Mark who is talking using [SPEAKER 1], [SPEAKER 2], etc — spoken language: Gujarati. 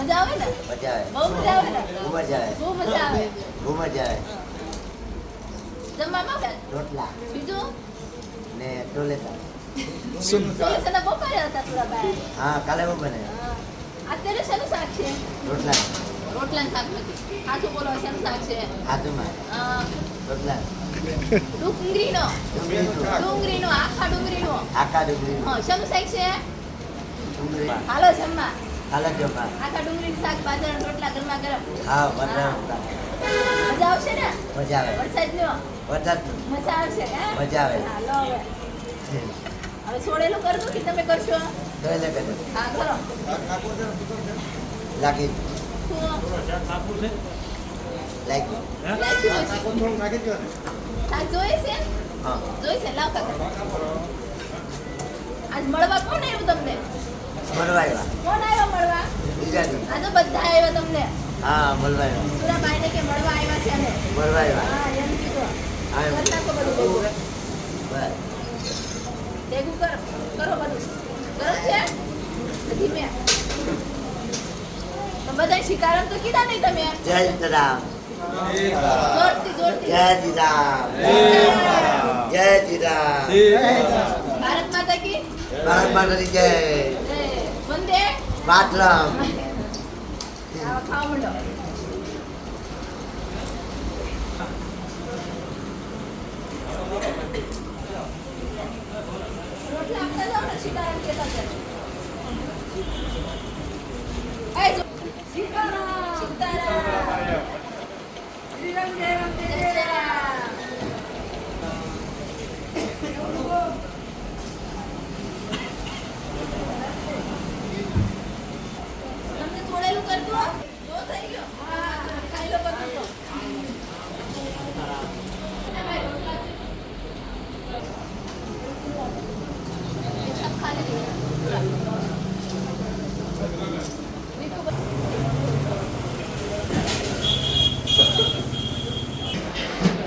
[SPEAKER 1] મજા આવે ને?
[SPEAKER 2] મજા આવે.
[SPEAKER 1] બહુ મજા આવે ને?
[SPEAKER 2] બહુ મજા આવે.
[SPEAKER 1] બહુ મજા આવે.
[SPEAKER 2] બહુ મજા આવે.
[SPEAKER 1] જમવામાં શું?
[SPEAKER 2] રોટલા
[SPEAKER 1] બીજું?
[SPEAKER 2] ને ટોલેટા.
[SPEAKER 1] સોલેસના બપોરે હતા સુરાભાઈ.
[SPEAKER 2] હા, કાલે બહુ બને.
[SPEAKER 1] હા. અત્યારે શેનું શાક છે?
[SPEAKER 2] રોટલા
[SPEAKER 1] રોટલાનું શાક નથી. સાચું બોલો, શેનું શાક છે?
[SPEAKER 2] હાથમાં
[SPEAKER 1] હા.
[SPEAKER 2] રોટલા
[SPEAKER 1] ડુંગળીનો. ડુંગળીનો, આખા ડુંગળીનો.
[SPEAKER 2] આકા ડુંગળી
[SPEAKER 1] હા, શેનું શાક છે?
[SPEAKER 2] ડુંગળી
[SPEAKER 1] હાલો જમવા.
[SPEAKER 2] કાલે જમા.
[SPEAKER 1] આખા ડુંગળીનું શાક, બાજરાના રોટલા ગરમા ગરમ.
[SPEAKER 2] હા, બધા
[SPEAKER 1] મજા આવશે ને?
[SPEAKER 2] મજા આવે.
[SPEAKER 1] વરસાદનો
[SPEAKER 2] વરસાદ
[SPEAKER 1] મજા આવશે હે?
[SPEAKER 2] મજા આવે.
[SPEAKER 1] હાલો હવે. હવે છોડેલું કરજો કે તમે કરશો?
[SPEAKER 2] ટોલે કરે
[SPEAKER 1] હા, કરો.
[SPEAKER 2] લાગી
[SPEAKER 1] શું?
[SPEAKER 2] લાગી
[SPEAKER 1] શાક જોઈએ છે?
[SPEAKER 2] હા
[SPEAKER 1] જોઈ છે, લાવ કાકા. આજ મળવા કોણ આવ્યું તમને?
[SPEAKER 2] મળવાયવા
[SPEAKER 1] કોણ આવ્યો મળવા?
[SPEAKER 2] બીજાની
[SPEAKER 1] આ તો બધા આવ્યા તમને.
[SPEAKER 2] હા મળવાયવા
[SPEAKER 1] સુરાભાઈને કે મળવા આવ્યા છે અમે.
[SPEAKER 2] મળવાયવા
[SPEAKER 1] હા, એમ કીધું.
[SPEAKER 2] હા, એમ.
[SPEAKER 1] કરી નાખો બધું ભેગું.
[SPEAKER 2] બસ
[SPEAKER 1] ભેગું કરો બધું. ગરમ છે? ધીમે. તો બધા શિકારમ તો કીધા નહીં તમે.
[SPEAKER 2] જય સીતારામ
[SPEAKER 1] જોરથી.
[SPEAKER 2] જય શ્રીરામ જય શ્રીરામ
[SPEAKER 1] ભારત માતા કી
[SPEAKER 2] ભારત માતાની જય
[SPEAKER 1] જય. વંદે
[SPEAKER 2] માતરમ
[SPEAKER 1] આવા ખાવા માંડો. રોટલા આપતા જાઓ ને, શિકારમ કહેતા જાય. એ જો. સીતારામ. શ્રી રામ જય રામ જય